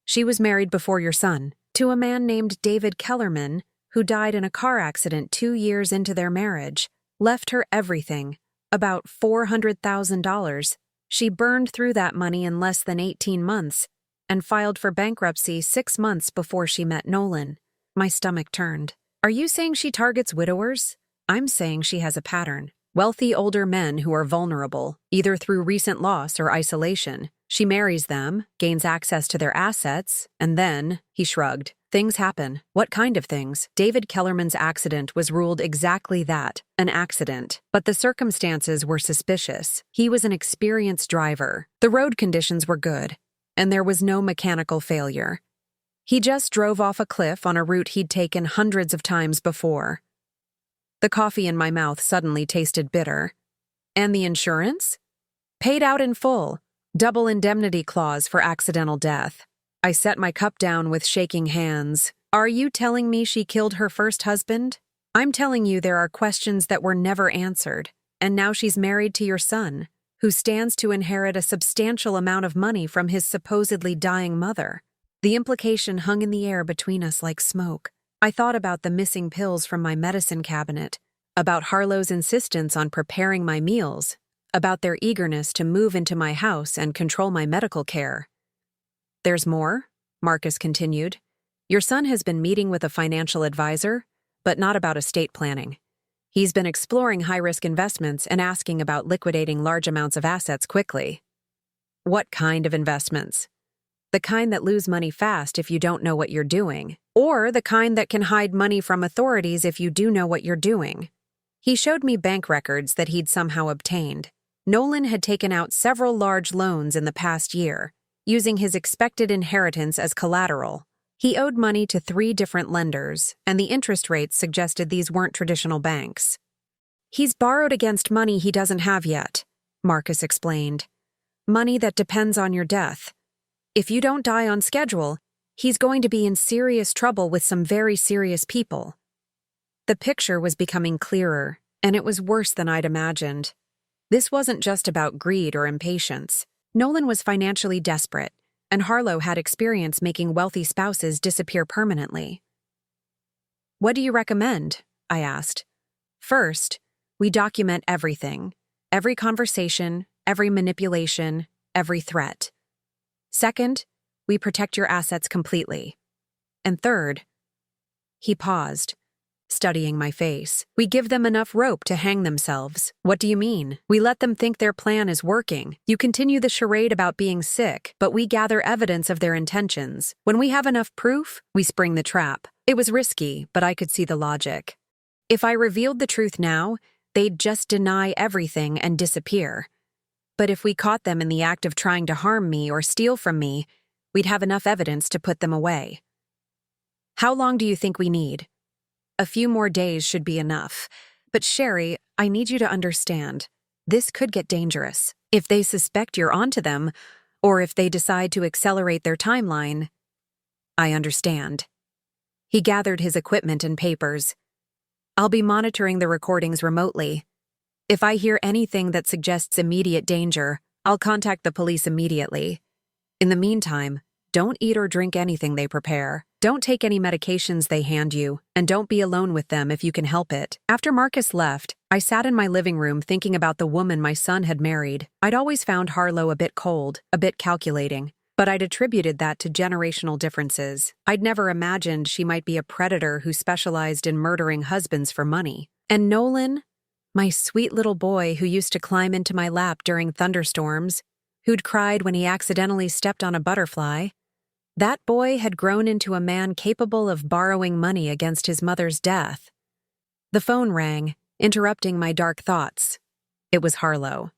"She was married before your son, to a man named David Kellerman, who died in a car accident 2 years into their marriage, left her everything, about $400,000. She burned through that money in less than 18 months and filed for bankruptcy 6 months before she met Nolan. My stomach turned. Are you saying she targets widowers? I'm saying she has a pattern. Wealthy older men who are vulnerable, either through recent loss or isolation. She marries them, gains access to their assets, and then, he shrugged, things happen. What kind of things? David Kellerman's accident was ruled exactly that, an accident. But the circumstances were suspicious. He was an experienced driver. The road conditions were good, and there was no mechanical failure. He just drove off a cliff on a route he'd taken hundreds of times before. The coffee in my mouth suddenly tasted bitter. And the insurance? Paid out in full. Double indemnity clause for accidental death. I set my cup down with shaking hands. Are you telling me she killed her first husband? I'm telling you there are questions that were never answered, and now she's married to your son, who stands to inherit a substantial amount of money from his supposedly dying mother. The implication hung in the air between us like smoke. I thought about the missing pills from my medicine cabinet, about Harlow's insistence on preparing my meals, about their eagerness to move into my house and control my medical care. There's more, Marcus continued. Your son has been meeting with a financial advisor, but not about estate planning. He's been exploring high-risk investments and asking about liquidating large amounts of assets quickly. What kind of investments? The kind that lose money fast if you don't know what you're doing, or the kind that can hide money from authorities if you do know what you're doing. He showed me bank records that he'd somehow obtained. Nolan had taken out several large loans in the past year, using his expected inheritance as collateral. He owed money to 3 different lenders, and the interest rates suggested these weren't traditional banks. He's borrowed against money he doesn't have yet, Marcus explained. Money that depends on your death. If you don't die on schedule, he's going to be in serious trouble with some very serious people. The picture was becoming clearer, and it was worse than I'd imagined. This wasn't just about greed or impatience. Nolan was financially desperate, and Harlow had experience making wealthy spouses disappear permanently. What do you recommend? I asked. First, we document everything. Every conversation, every manipulation, every threat. Second, we protect your assets completely. And third, he paused, studying my face. We give them enough rope to hang themselves. What do you mean? We let them think their plan is working. You continue the charade about being sick, but we gather evidence of their intentions. When we have enough proof, we spring the trap. It was risky, but I could see the logic. If I revealed the truth now, they'd just deny everything and disappear. But if we caught them in the act of trying to harm me or steal from me, we'd have enough evidence to put them away. How long do you think we need? A few more days should be enough. But Sherry, I need you to understand, this could get dangerous. If they suspect you're onto them, or if they decide to accelerate their timeline. I understand. He gathered his equipment and papers. I'll be monitoring the recordings remotely. If I hear anything that suggests immediate danger, I'll contact the police immediately. In the meantime, don't eat or drink anything they prepare. Don't take any medications they hand you, and don't be alone with them if you can help it. After Marcus left, I sat in my living room thinking about the woman my son had married. I'd always found Harlow a bit cold, a bit calculating, but I'd attributed that to generational differences. I'd never imagined she might be a predator who specialized in murdering husbands for money. And Nolan? My sweet little boy who used to climb into my lap during thunderstorms, who'd cried when he accidentally stepped on a butterfly. That boy had grown into a man capable of borrowing money against his mother's death. The phone rang, interrupting my dark thoughts. It was Harlow.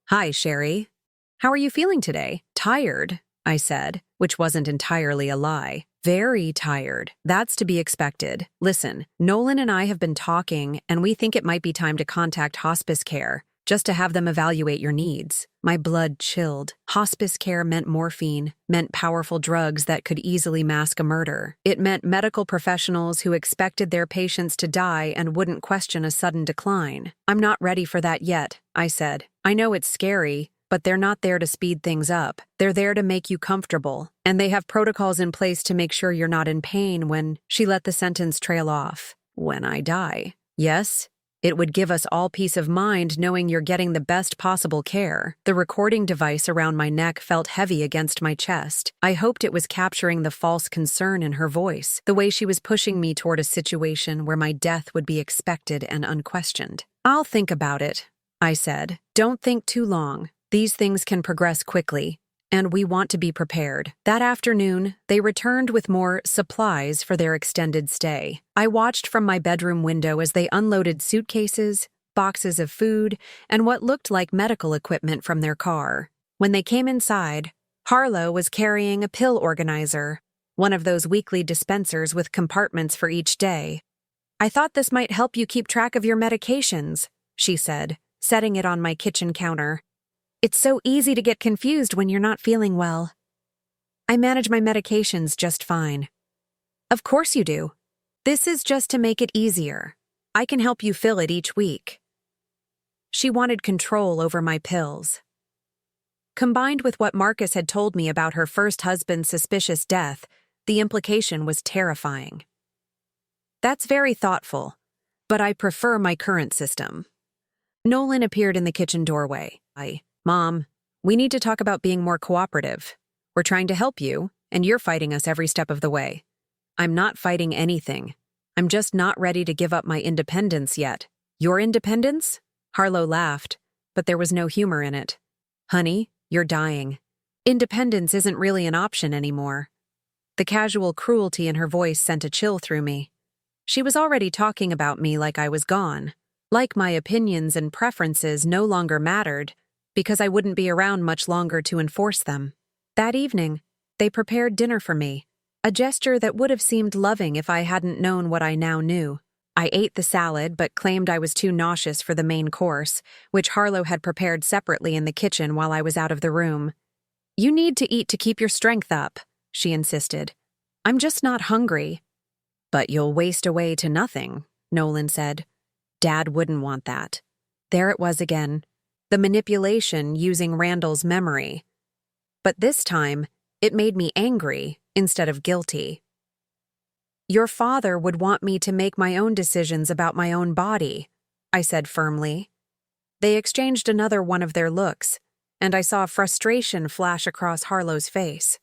Hi, Sherry. How are you feeling today? Tired, I said, which wasn't entirely a lie. Very tired. That's to be expected. Listen, Nolan and I have been talking, and we think it might be time to contact hospice care, just to have them evaluate your needs. My blood chilled. Hospice care meant morphine, meant powerful drugs that could easily mask a murder. It meant medical professionals who expected their patients to die and wouldn't question a sudden decline. I'm not ready for that yet, I said. I know it's scary, but they're not there to speed things up. They're there to make you comfortable, and they have protocols in place to make sure you're not in pain when she let the sentence trail off. When I die. Yes? It would give us all peace of mind knowing you're getting the best possible care. The recording device around my neck felt heavy against my chest. I hoped it was capturing the false concern in her voice, the way she was pushing me toward a situation where my death would be expected and unquestioned. "I'll think about it," I said. "Don't think too long. These things can progress quickly, and we want to be prepared." That afternoon, they returned with more supplies for their extended stay. I watched from my bedroom window as they unloaded suitcases, boxes of food, and what looked like medical equipment from their car. When they came inside, Harlow was carrying a pill organizer, one of those weekly dispensers with compartments for each day. "I thought this might help you keep track of your medications," she said, setting it on my kitchen counter. "It's so easy to get confused when you're not feeling well." "I manage my medications just fine." "Of course you do. This is just to make it easier. I can help you fill it each week." She wanted control over my pills. Combined with what Marcus had told me about her first husband's suspicious death, the implication was terrifying. "That's very thoughtful, but I prefer my current system." Nolan appeared in the kitchen doorway. "Mom, we need to talk about being more cooperative. We're trying to help you, and you're fighting us every step of the way." "I'm not fighting anything. I'm just not ready to give up my independence yet." "Your independence?" Harlow laughed, but there was no humor in it. "Honey, you're dying. Independence isn't really an option anymore." The casual cruelty in her voice sent a chill through me. She was already talking about me like I was gone, like my opinions and preferences no longer mattered, because I wouldn't be around much longer to enforce them. That evening, they prepared dinner for me, a gesture that would have seemed loving if I hadn't known what I now knew. I ate the salad but claimed I was too nauseous for the main course, which Harlow had prepared separately in the kitchen while I was out of the room. "You need to eat to keep your strength up," she insisted. "I'm just not hungry." "But you'll waste away to nothing," Nolan said. Dad wouldn't want that. There it was again. The manipulation using Randall's memory. But this time, it made me angry instead of guilty. "Your father would want me to make my own decisions about my own body," I said firmly. They exchanged another one of their looks, and I saw frustration flash across Harlow's face.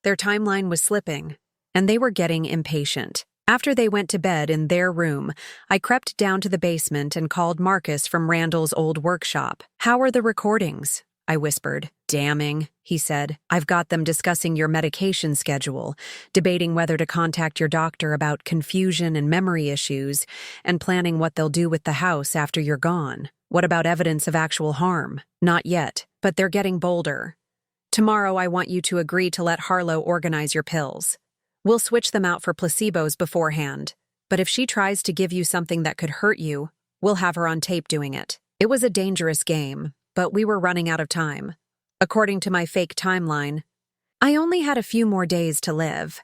Their timeline was slipping, and they were getting impatient. After they went to bed in their room, I crept down to the basement and called Marcus from Randall's old workshop. "How are the recordings?" I whispered. "Damning," he said. "I've got them discussing your medication schedule, debating whether to contact your doctor about confusion and memory issues, and planning what they'll do with the house after you're gone. What about evidence of actual harm? Not yet, but they're getting bolder. Tomorrow I want you to agree to let Harlow organize your pills. We'll switch them out for placebos beforehand, but if she tries to give you something that could hurt you, we'll have her on tape doing it." It was a dangerous game, but we were running out of time. According to my fake timeline, I only had a few more days to live.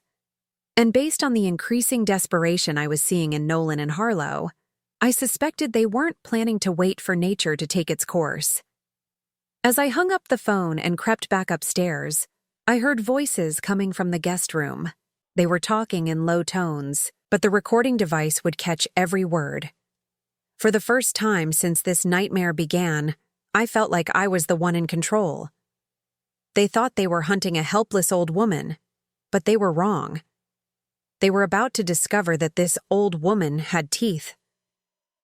And based on the increasing desperation I was seeing in Nolan and Harlow, I suspected they weren't planning to wait for nature to take its course. As I hung up the phone and crept back upstairs, I heard voices coming from the guest room. They were talking in low tones, but the recording device would catch every word. For the first time since this nightmare began, I felt like I was the one in control. They thought they were hunting a helpless old woman, but they were wrong. They were about to discover that this old woman had teeth.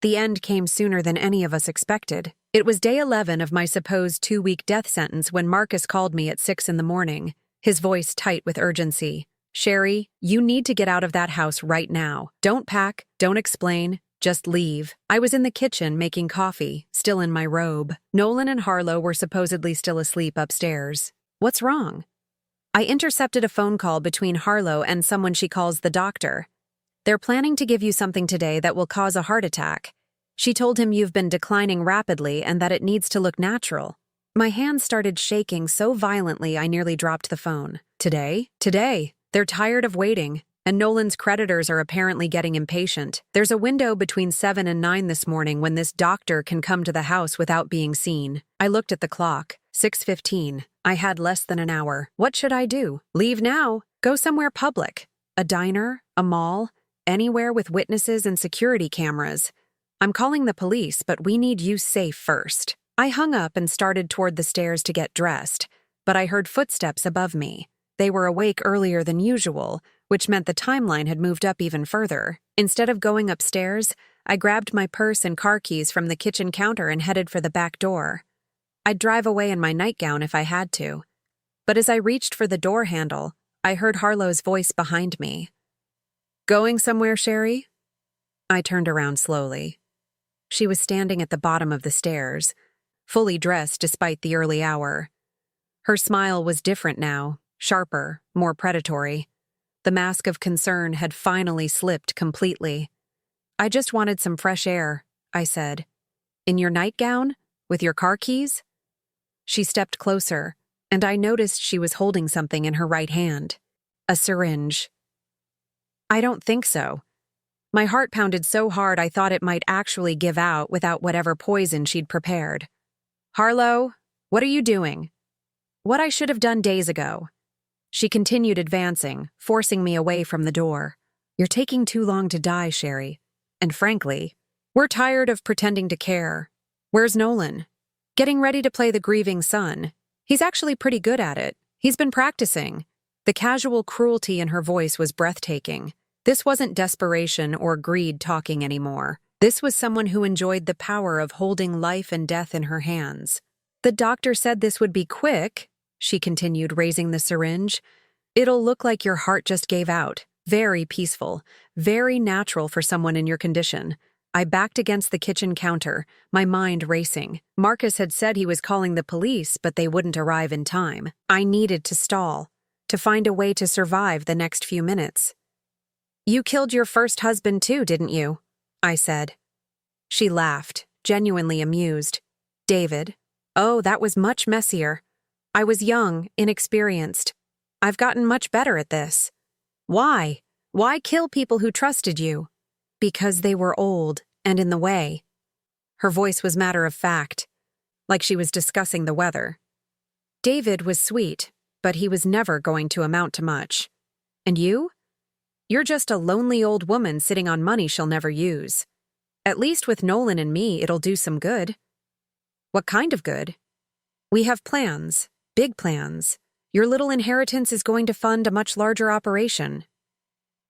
The end came sooner than any of us expected. It was day 11 of my supposed 2-week death sentence when Marcus called me at 6 in the morning, his voice tight with urgency. "Sherry, you need to get out of that house right now. Don't pack, don't explain, just leave." I was in the kitchen making coffee, still in my robe. Nolan and Harlow were supposedly still asleep upstairs. "What's wrong?" I intercepted a phone call between Harlow and someone she calls the doctor. "They're planning to give you something today that will cause a heart attack. She told him you've been declining rapidly and that it needs to look natural." My hands started shaking so violently I nearly dropped the phone. Today? Today. They're tired of waiting, and Nolan's creditors are apparently getting impatient. There's a window between 7 and 9 this morning when this doctor can come to the house without being seen. I looked at the clock. 6:15. I had less than an hour. What should I do? Leave now? Go somewhere public? A diner? A mall? Anywhere with witnesses and security cameras? I'm calling the police, but we need you safe first. I hung up and started toward the stairs to get dressed, but I heard footsteps above me. They were awake earlier than usual, which meant the timeline had moved up even further. Instead of going upstairs, I grabbed my purse and car keys from the kitchen counter and headed for the back door. I'd drive away in my nightgown if I had to. But as I reached for the door handle, I heard Harlow's voice behind me. "Going somewhere, Sherry?" I turned around slowly. She was standing at the bottom of the stairs, fully dressed despite the early hour. Her smile was different now, sharper, more predatory. The mask of concern had finally slipped completely. "I just wanted some fresh air," I said. "In your nightgown? With your car keys?" She stepped closer, and I noticed she was holding something in her right hand. A syringe. "I don't think so." My heart pounded so hard I thought it might actually give out without whatever poison she'd prepared. "Harlow, what are you doing?" "What I should have done days ago." She continued advancing, forcing me away from the door. "You're taking too long to die, Sherry. And frankly, we're tired of pretending to care. Where's Nolan?" "Getting ready to play the grieving son. He's actually pretty good at it. He's been practicing." The casual cruelty in her voice was breathtaking. This wasn't desperation or greed talking anymore. This was someone who enjoyed the power of holding life and death in her hands. "The doctor said this would be quick," she continued, raising the syringe. "It'll look like your heart just gave out. Very peaceful, very natural for someone in your condition." I backed against the kitchen counter, my mind racing. Marcus had said he was calling the police, but they wouldn't arrive in time. I needed to stall, to find a way to survive the next few minutes. "You killed your first husband too, didn't you?" I said. She laughed, genuinely amused. "David? Oh, that was much messier. I was young, inexperienced. I've gotten much better at this." "Why? Why kill people who trusted you?" "Because they were old and in the way." Her voice was matter of fact, like she was discussing the weather. "David was sweet, but he was never going to amount to much. And you? You're just a lonely old woman sitting on money she'll never use. At least with Nolan and me, it'll do some good." "What kind of good?" "We have plans, big plans. Your little inheritance is going to fund a much larger operation."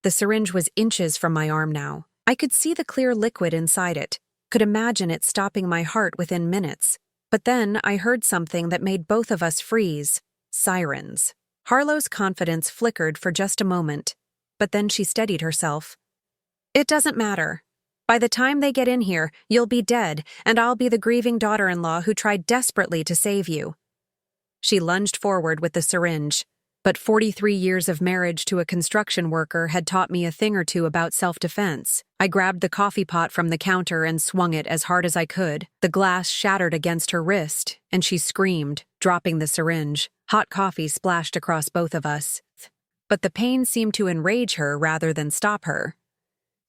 The syringe was inches from my arm now. I could see the clear liquid inside it, could imagine it stopping my heart within minutes. But then I heard something that made both of us freeze. Sirens. Harlow's confidence flickered for just a moment, but then she steadied herself. "It doesn't matter. By the time they get in here, you'll be dead, and I'll be the grieving daughter-in-law who tried desperately to save you." She lunged forward with the syringe, but 43 years of marriage to a construction worker had taught me a thing or two about self-defense. I grabbed the coffee pot from the counter and swung it as hard as I could. The glass shattered against her wrist, and she screamed, dropping the syringe. Hot coffee splashed across both of us. But the pain seemed to enrage her rather than stop her.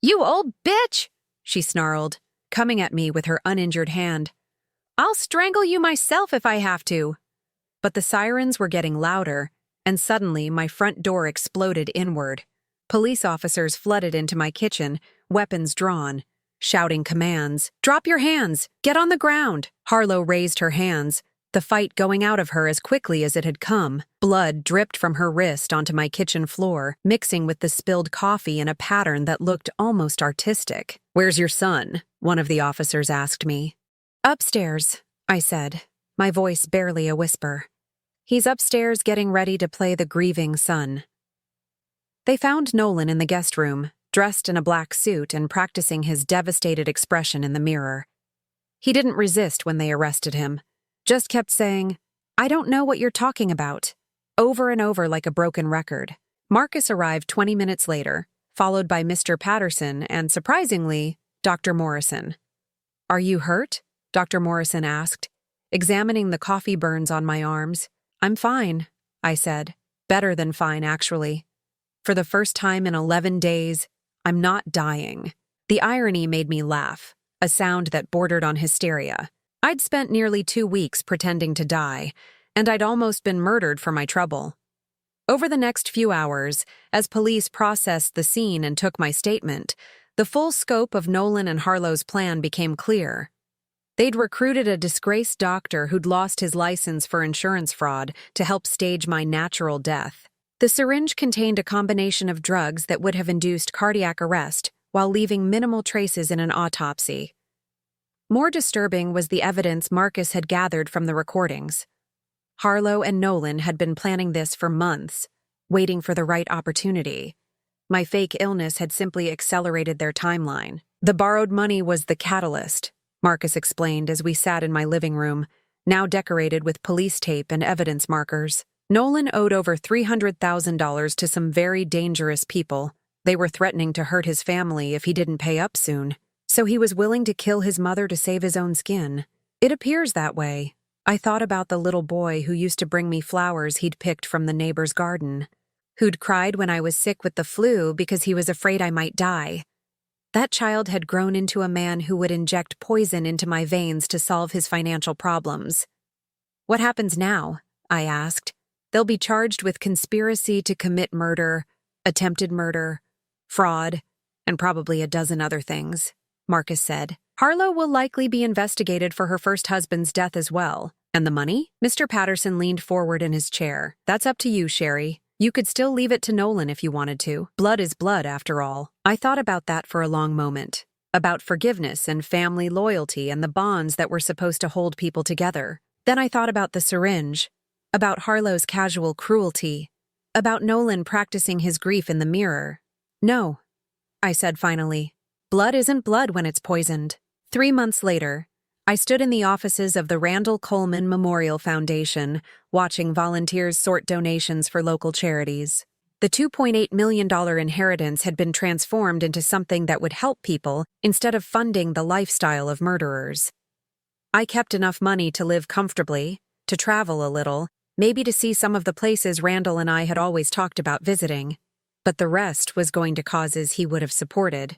"You old bitch!" she snarled, coming at me with her uninjured hand. "I'll strangle you myself if I have to." But the sirens were getting louder, and suddenly my front door exploded inward. Police officers flooded into my kitchen, weapons drawn, shouting commands. "Drop your hands! Get on the ground!" Harlow raised her hands, the fight going out of her as quickly as it had come. Blood dripped from her wrist onto my kitchen floor, mixing with the spilled coffee in a pattern that looked almost artistic. "Where's your son?" one of the officers asked me. "Upstairs," I said, my voice barely a whisper. "He's upstairs getting ready to play the grieving son." They found Nolan in the guest room, dressed in a black suit and practicing his devastated expression in the mirror. He didn't resist when they arrested him, just kept saying, "I don't know what you're talking about," over and over like a broken record. Marcus arrived 20 minutes later, followed by Mr. Patterson and, surprisingly, Dr. Morrison. "Are you hurt?" Dr. Morrison asked, examining the coffee burns on my arms. "I'm fine," I said. "Better than fine, actually. For the first time in 11 days, I'm not dying." The irony made me laugh, a sound that bordered on hysteria. I'd spent nearly 2 weeks pretending to die, and I'd almost been murdered for my trouble. Over the next few hours, as police processed the scene and took my statement, The full scope of Nolan and Harlow's plan became clear. They'd recruited a disgraced doctor who'd lost his license for insurance fraud to help stage my natural death. The syringe contained a combination of drugs that would have induced cardiac arrest while leaving minimal traces in an autopsy. More disturbing was the evidence Marcus had gathered from the recordings. Harlow and Nolan had been planning this for months, waiting for the right opportunity. My fake illness had simply accelerated their timeline. The borrowed money was the catalyst, Marcus explained as we sat in my living room, now decorated with police tape and evidence markers. Nolan owed over $300,000 to some very dangerous people. They were threatening to hurt his family if he didn't pay up soon, so he was willing to kill his mother to save his own skin. It appears that way. I thought about the little boy who used to bring me flowers he'd picked from the neighbor's garden, who'd cried when I was sick with the flu because he was afraid I might die. That child had grown into a man who would inject poison into my veins to solve his financial problems. What happens now? I asked. They'll be charged with conspiracy to commit murder, attempted murder, fraud, and probably a dozen other things, Marcus said. Harlow will likely be investigated for her first husband's death as well. And the money? Mr. Patterson leaned forward in his chair. That's up to you, Sherry. You could still leave it to Nolan if you wanted to. Blood is blood, after all. I thought about that for a long moment. About forgiveness and family loyalty and the bonds that were supposed to hold people together. Then I thought about the syringe. About Harlow's casual cruelty, about Nolan practicing his grief in the mirror. No, I said finally. Blood isn't blood when it's poisoned. 3 months later, I stood in the offices of the Sherry Coleman Memorial Foundation, watching volunteers sort donations for local charities. The $2.8 million inheritance had been transformed into something that would help people instead of funding the lifestyle of murderers. I kept enough money to live comfortably, to travel a little, maybe to see some of the places Randall and I had always talked about visiting. But the rest was going to causes he would have supported.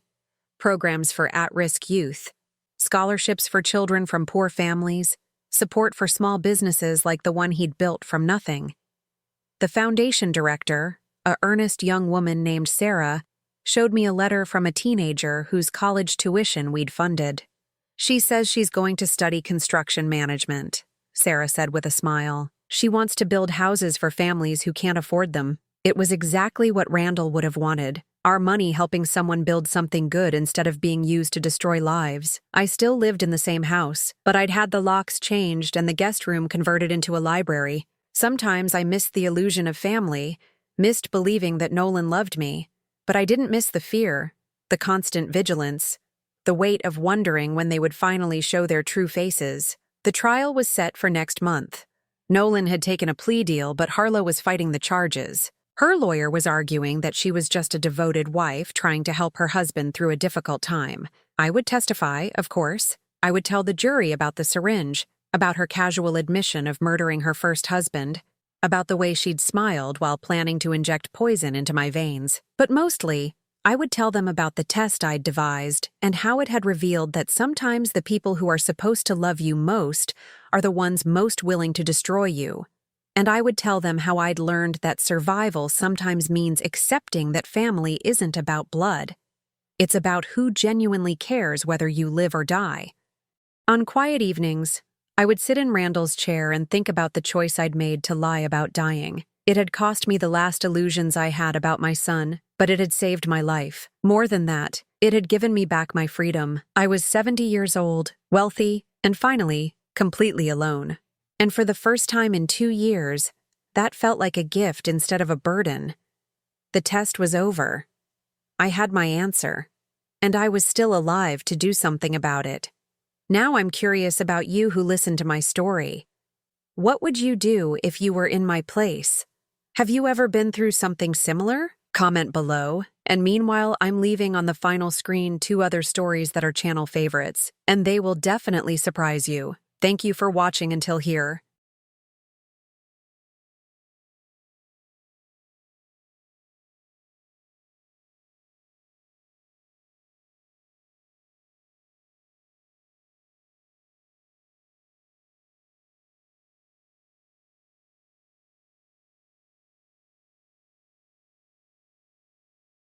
Programs for at-risk youth, scholarships for children from poor families, support for small businesses like the one he'd built from nothing. The foundation director, a earnest young woman named Sarah, showed me a letter from a teenager whose college tuition we'd funded. She says she's going to study construction management, Sarah said with a smile. She wants to build houses for families who can't afford them. It was exactly what Randall would have wanted. Our money helping someone build something good instead of being used to destroy lives. I still lived in the same house, but I'd had the locks changed and the guest room converted into a library. Sometimes I missed the illusion of family, missed believing that Nolan loved me, but I didn't miss the fear, the constant vigilance, the weight of wondering when they would finally show their true faces. The trial was set for next month. Nolan had taken a plea deal, but Harlow was fighting the charges. Her lawyer was arguing that she was just a devoted wife trying to help her husband through a difficult time. I would testify, of course. I would tell the jury about the syringe, about her casual admission of murdering her first husband, about the way she'd smiled while planning to inject poison into my veins. But mostly, I would tell them about the test I'd devised and how it had revealed that sometimes the people who are supposed to love you most are the ones most willing to destroy you. And I would tell them how I'd learned that survival sometimes means accepting that family isn't about blood. It's about who genuinely cares whether you live or die. On quiet evenings, I would sit in Randall's chair and think about the choice I'd made to lie about dying. It had cost me the last illusions I had about my son, but it had saved my life. More than that, it had given me back my freedom. I was 70 years old, wealthy, and finally, completely alone. And for the first time in 2 years, that felt like a gift instead of a burden. The test was over. I had my answer, and I was still alive to do something about it. Now I'm curious about you who listened to my story. What would you do if you were in my place? Have you ever been through something similar? Comment below. And meanwhile, I'm leaving on the final screen 2 other stories that are channel favorites, and they will definitely surprise you. Thank you for watching until here.